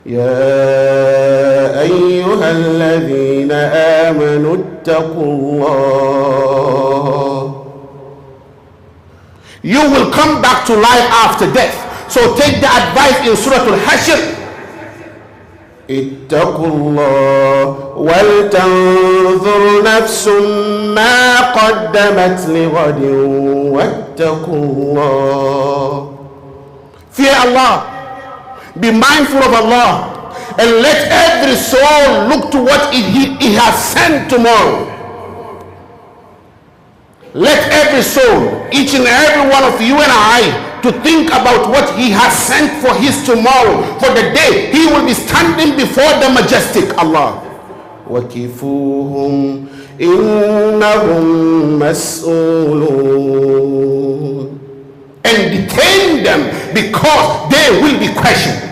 يا أيها الذين آمنوا اتقوا الله. You will come back to life after death. So take the advice in Surah Al-Hashr. اتقوا الله ولتنظر نفس ما قدمت لغد واتقوا الله. Fear Allah. Be mindful of Allah. And let every soul look to what He has sent tomorrow. Let every soul, each and every one of you and I, to think about what He has sent for His tomorrow, for the day He will be standing before the majestic Allah. وَكِفُوهُمْ إِنَّهُمْ مَسْئُولُونَ. And detain them because they will be questioned.